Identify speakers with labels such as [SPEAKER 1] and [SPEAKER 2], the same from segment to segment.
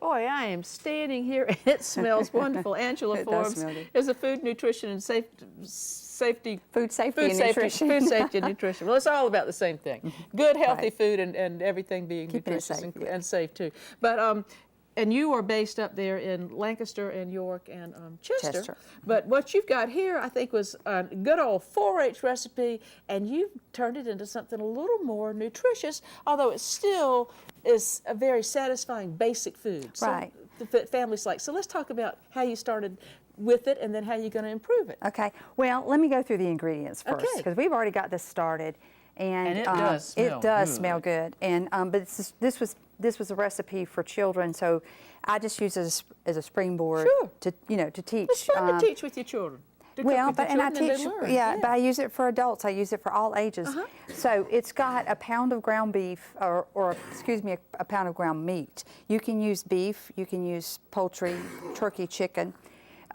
[SPEAKER 1] Boy, I am standing here and it smells wonderful. Angela Forbes is a food, nutrition, and safety.
[SPEAKER 2] Food safety and nutrition.
[SPEAKER 1] Food safety and nutrition. Well, it's all about the same thing. Good, healthy food and everything being nutritious and safe too. But and you are based up there in Lancaster and York and Chester. But what you've got here, I think, was a good old 4-H recipe, and you've turned it into something a little more nutritious, although it still is a very satisfying basic food.
[SPEAKER 2] Right.
[SPEAKER 1] That families like. So let's talk about how you started with it and then how you're going to improve it.
[SPEAKER 2] Okay. Well, let me go through the ingredients first, because we've already got this started. And
[SPEAKER 1] it does
[SPEAKER 2] smell good. And but this was a recipe for children, so I just use it as a springboard to to teach.
[SPEAKER 1] It's fun to teach with your children.
[SPEAKER 2] Well, but and I teach, but I use it for adults. I use it for all ages. So it's got a pound of ground beef, or excuse me, a pound of ground meat. You can use beef, you can use poultry, turkey, chicken.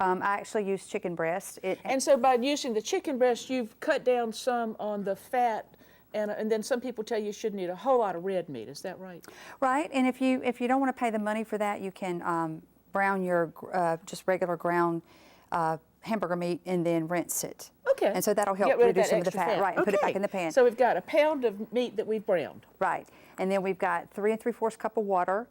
[SPEAKER 2] I actually use chicken breast.
[SPEAKER 1] And so by using the chicken breast, you've cut down some on the fat. And then some people tell you shouldn't eat a whole lot of red meat. Is that right?
[SPEAKER 2] Right. And if you don't want to pay the money for that, you can brown your just regular ground hamburger meat and then rinse it.
[SPEAKER 1] Okay.
[SPEAKER 2] And so that'll help reduce some of the fat. Right. And put it back in the pan.
[SPEAKER 1] So we've got a pound of meat that we've browned.
[SPEAKER 2] Right. And then we've got 3 3/4 cup of water.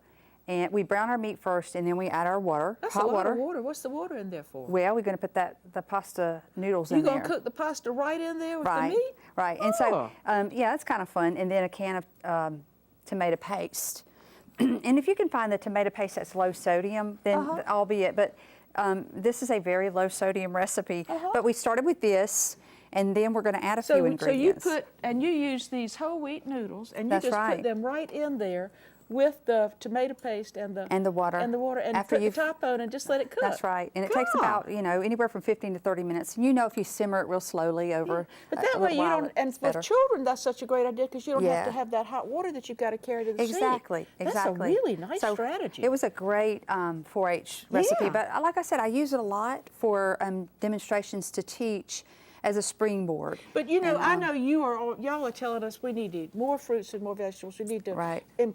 [SPEAKER 2] And we brown our meat first, and then we add our water,
[SPEAKER 1] hot water. What's the water in there for?
[SPEAKER 2] Well, we're going to put the pasta noodles in there.
[SPEAKER 1] You're going to cook the pasta right in there with the meat?
[SPEAKER 2] Right. And so, yeah, it's kind of fun. And then a can of tomato paste. And if you can find the tomato paste that's low sodium, then albeit, but this is a very low sodium recipe. But we started with this, and then we're going to add a few ingredients.
[SPEAKER 1] So you use these whole wheat noodles, and you just put them right in there with the tomato paste and the water and put the top on and just let it cook.
[SPEAKER 2] That's right, and it takes about anywhere from 15 to 30 minutes. And if you simmer it real slowly over.
[SPEAKER 1] But that way you don't. And with children, that's such a great idea because you don't have to have that hot water that you've got to carry to the sink.
[SPEAKER 2] Exactly.
[SPEAKER 1] That's a really nice strategy.
[SPEAKER 2] It was a great 4-H recipe, but like I said, I use it a lot for demonstrations to teach as a springboard.
[SPEAKER 1] But I know y'all are telling us we need to eat more fruits and more vegetables. We need to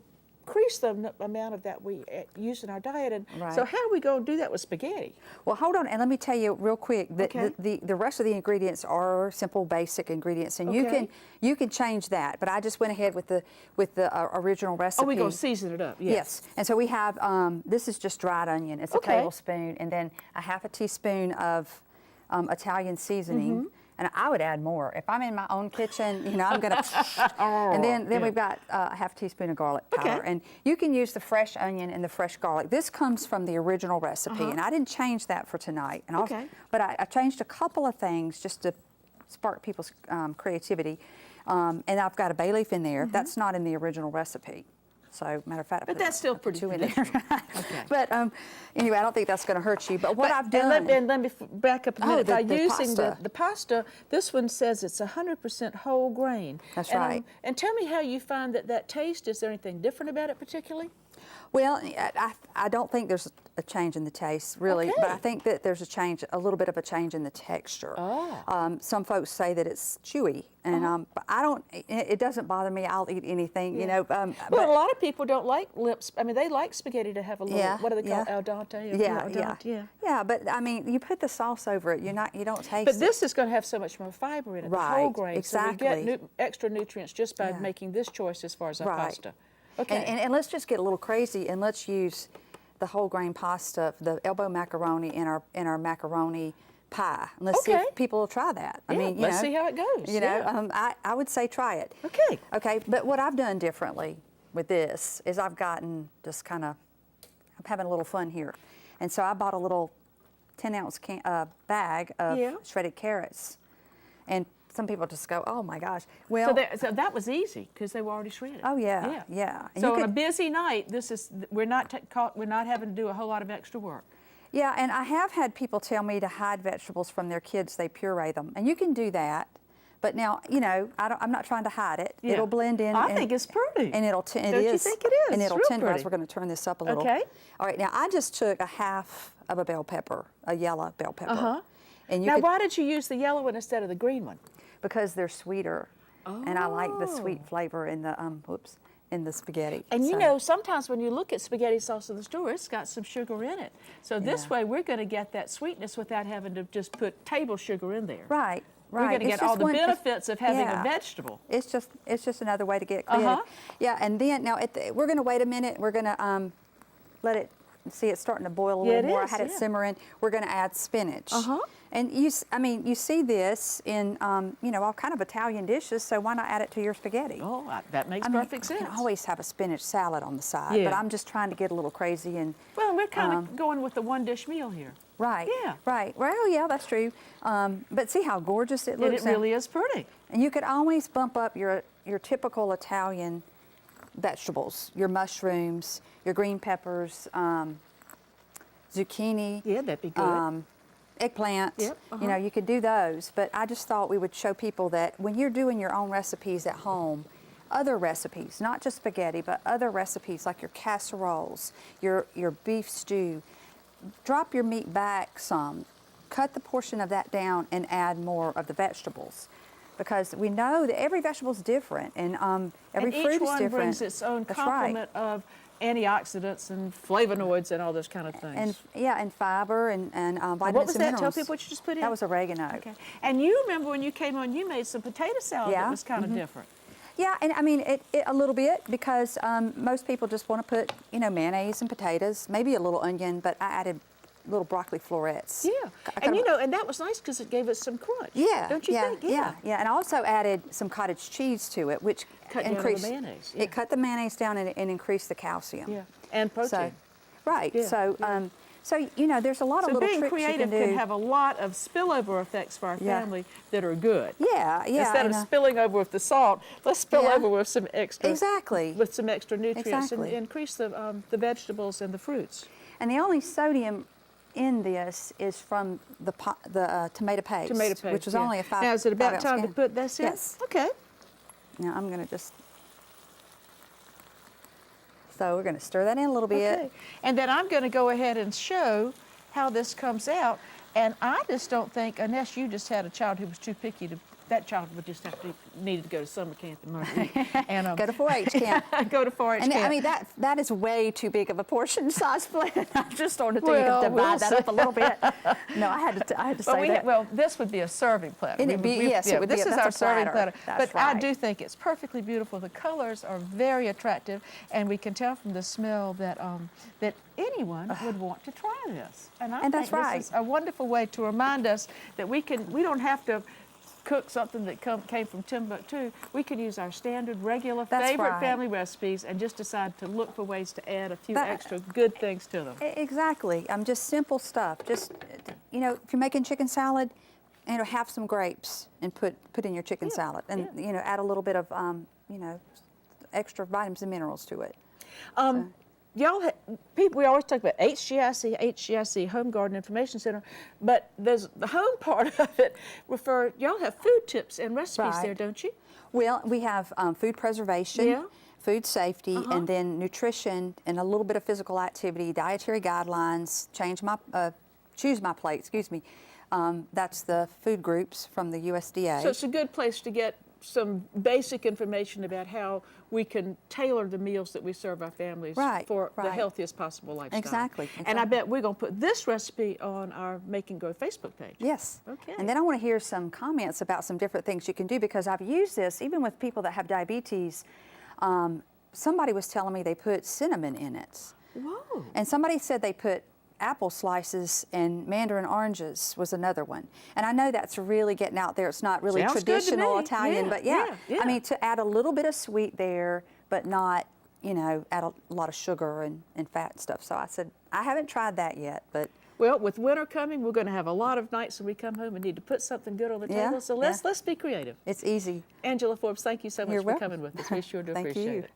[SPEAKER 1] increase the amount of that we use in our diet. And so how are we going to do that with spaghetti? Well,
[SPEAKER 2] hold on, and let me tell you real quick that the rest of the ingredients are simple, basic ingredients, and you can change that. But I just went ahead with the original recipe.
[SPEAKER 1] Oh, we're going to season it up.
[SPEAKER 2] Yes. And so we have this is just dried onion. It's a tablespoon, and then a half a teaspoon of Italian seasoning. And I would add more. If I'm in my own kitchen, I'm going to, and then we've got a half teaspoon of garlic powder. And you can use the fresh onion and the fresh garlic. This comes from the original recipe, and I didn't change that for tonight. And but I changed a couple of things just to spark people's creativity. And I've got a bay leaf in there. That's not in the original recipe. So, matter of fact,
[SPEAKER 1] but that's still pretty
[SPEAKER 2] two in there. But anyway, I don't think that's going to hurt you. But what I've done,
[SPEAKER 1] and let me back up a minute. By using the pasta, this one says it's 100% whole grain.
[SPEAKER 2] That's right.
[SPEAKER 1] And tell me how you find that taste. Is there anything different about it particularly?
[SPEAKER 2] Well, I don't think there's a change in the taste, really, but I think that there's a little bit of a change in the texture. Some folks say that it's chewy, and but I don't. It doesn't bother me. I'll eat anything,
[SPEAKER 1] Well, a lot of people don't like lips. I mean, they like spaghetti to have a little. What do they call it? Al dente?
[SPEAKER 2] Yeah, but I mean, you put the sauce over it. You don't taste.
[SPEAKER 1] But this is going to have so much more fiber in it.
[SPEAKER 2] Right.
[SPEAKER 1] The whole grain.
[SPEAKER 2] Exactly.
[SPEAKER 1] So we get extra nutrients just by making this choice as far as our pasta. Okay.
[SPEAKER 2] And let's just get a little crazy and let's use the whole grain pasta, the elbow macaroni in our macaroni pie. And let's see if people will try that.
[SPEAKER 1] I mean, let's see how it goes.
[SPEAKER 2] I would say try it.
[SPEAKER 1] Okay.
[SPEAKER 2] Okay, but what I've done differently with this is I've gotten just I'm having a little fun here. And so I bought a little 10-ounce bag of shredded carrots. And some people just go, oh my gosh. Well,
[SPEAKER 1] so that was easy because they were already shredded.
[SPEAKER 2] Oh yeah. And
[SPEAKER 1] so on a busy night, we're not having to do a whole lot of extra work.
[SPEAKER 2] Yeah, and I have had people tell me to hide vegetables from their kids. They puree them, and you can do that. But now, I'm not trying to hide it. Yeah. It'll blend in.
[SPEAKER 1] I think it's pretty.
[SPEAKER 2] And
[SPEAKER 1] Don't you think it is?
[SPEAKER 2] And it'll tenderize.
[SPEAKER 1] Pretty.
[SPEAKER 2] We're going to turn this up a little.
[SPEAKER 1] Okay.
[SPEAKER 2] All right. Now I just took a half of a bell pepper, a yellow bell pepper. And
[SPEAKER 1] why did you use the yellow one instead of the green one?
[SPEAKER 2] Because they're sweeter, and I like the sweet flavor in the in the spaghetti.
[SPEAKER 1] And
[SPEAKER 2] so.
[SPEAKER 1] you know, sometimes when you look at spaghetti sauce in the store, it's got some sugar in it. So this way, we're going to get that sweetness without having to just put table sugar in there.
[SPEAKER 2] Right.
[SPEAKER 1] We're going to get all the benefits of having a vegetable.
[SPEAKER 2] It's just another way to get creative. Yeah, and then now we're going to wait a minute. We're going to let it see it's starting to boil a little more. I had it simmering. We're going to add spinach. And you see this in you know, all kind of Italian dishes. So why not add it to your spaghetti?
[SPEAKER 1] Oh, that makes perfect sense.
[SPEAKER 2] You can always have a spinach salad on the side, but I'm just trying to get a little crazy and.
[SPEAKER 1] Well, we're kind of going with the one-dish meal here.
[SPEAKER 2] Right.
[SPEAKER 1] Yeah.
[SPEAKER 2] Right. Well, yeah, that's true. But see how gorgeous it looks.
[SPEAKER 1] And it really is pretty.
[SPEAKER 2] And you could always bump up your typical Italian vegetables, your mushrooms, your green peppers, zucchini.
[SPEAKER 1] Yeah, that'd be good.
[SPEAKER 2] Eggplant.
[SPEAKER 1] Yep.
[SPEAKER 2] You know, you could do those. But I just thought we would show people that when you're doing your own recipes at home, other recipes, not just spaghetti, but other recipes like your casseroles, your beef stew, drop your meat back some, cut the portion of that down and add more of the vegetables. Because we know that every vegetable is different and every fruit is different.
[SPEAKER 1] And each one brings its own complement of antioxidants and flavonoids and all those kind of things.
[SPEAKER 2] And fiber and vitamins and minerals.
[SPEAKER 1] What was that? Tell people what you just put in.
[SPEAKER 2] That was oregano.
[SPEAKER 1] Okay. And you remember when you came on, you made some potato salad that was kind of different.
[SPEAKER 2] Yeah, and I mean, it a little bit because most people just want to put, you know, mayonnaise and potatoes, maybe a little onion, but I added little broccoli florets.
[SPEAKER 1] Yeah, and you know, and that was nice because it gave it some crunch.
[SPEAKER 2] Yeah.
[SPEAKER 1] Don't you think?
[SPEAKER 2] Yeah, and I also added some cottage cheese to it, which increased
[SPEAKER 1] the mayonnaise.
[SPEAKER 2] It cut the mayonnaise down and increased the calcium.
[SPEAKER 1] Yeah, and protein.
[SPEAKER 2] So, right.
[SPEAKER 1] Yeah.
[SPEAKER 2] So, so you know, there's a lot of little tricks you can do.
[SPEAKER 1] So being creative can have a lot of spillover effects for our family that are good.
[SPEAKER 2] Yeah.
[SPEAKER 1] Instead of spilling over with the salt, let's spill over with some extra.
[SPEAKER 2] Exactly.
[SPEAKER 1] With some extra nutrients and increase the vegetables and the fruits.
[SPEAKER 2] And the only sodium in this is from the tomato paste. Which was only a 5
[SPEAKER 1] Now, is it about
[SPEAKER 2] 5
[SPEAKER 1] time
[SPEAKER 2] ounce
[SPEAKER 1] to put this in?
[SPEAKER 2] Yes.
[SPEAKER 1] Okay.
[SPEAKER 2] Now I'm going to just. So we're going to stir that in a little bit.
[SPEAKER 1] Okay. And then I'm going to go ahead and show how this comes out. And I just don't think, unless you just had a child who was too picky, that child would just have to needed to go to summer camp and learn to eat. And,
[SPEAKER 2] go to 4-H camp.
[SPEAKER 1] Go to 4-H camp.
[SPEAKER 2] I mean, that is way too big of a portion size plate. I just started to divide that up a little bit. No, I had to say that.
[SPEAKER 1] Well, this would be a serving platter.
[SPEAKER 2] Yes, it would be.
[SPEAKER 1] This is our serving platter.
[SPEAKER 2] That's
[SPEAKER 1] but
[SPEAKER 2] right.
[SPEAKER 1] I do think it's perfectly beautiful. The colors are very attractive, and we can tell from the smell that that anyone would want to try this. And I think this is a wonderful way to remind us that we don't have to cook something that came from Timbuktu. We can use our standard, regular, favorite family recipes and just decide to look for ways to add a few extra good things to them.
[SPEAKER 2] Exactly. Just simple stuff. Just, you know, if you're making chicken salad, you know, have some grapes and put in your chicken salad, and you know, add a little bit of you know, extra vitamins and minerals to it.
[SPEAKER 1] Y'all, we always talk about HGIC, Home Garden Information Center, but there's the home part of it. Y'all have food tips and recipes there, don't you?
[SPEAKER 2] Well, we have food preservation, food safety, and then nutrition, and a little bit of physical activity, dietary guidelines, choose my plate. Excuse me. That's the food groups from the USDA.
[SPEAKER 1] So it's a good place to get some basic information about how we can tailor the meals that we serve our families for the healthiest possible lifestyle.
[SPEAKER 2] Exactly.
[SPEAKER 1] And I bet we're going to put this recipe on our Make and Go Facebook page.
[SPEAKER 2] Yes.
[SPEAKER 1] Okay.
[SPEAKER 2] And then I want to hear some comments about some different things you can do, because I've used this even with people that have diabetes. Somebody was telling me they put cinnamon in it.
[SPEAKER 1] Whoa.
[SPEAKER 2] And somebody said they put apple slices and mandarin oranges was another one. And I know that's really getting out there. It's not really traditional Italian, but I mean, to add a little bit of sweet there, but not, you know, add a lot of sugar and fat and stuff. So I said, I haven't tried that yet, but.
[SPEAKER 1] Well, with winter coming, we're going to have a lot of nights when we come home and need to put something good on the table. So let's be creative.
[SPEAKER 2] It's easy.
[SPEAKER 1] Angela Forbes, thank you so much for coming with us. We sure do appreciate it.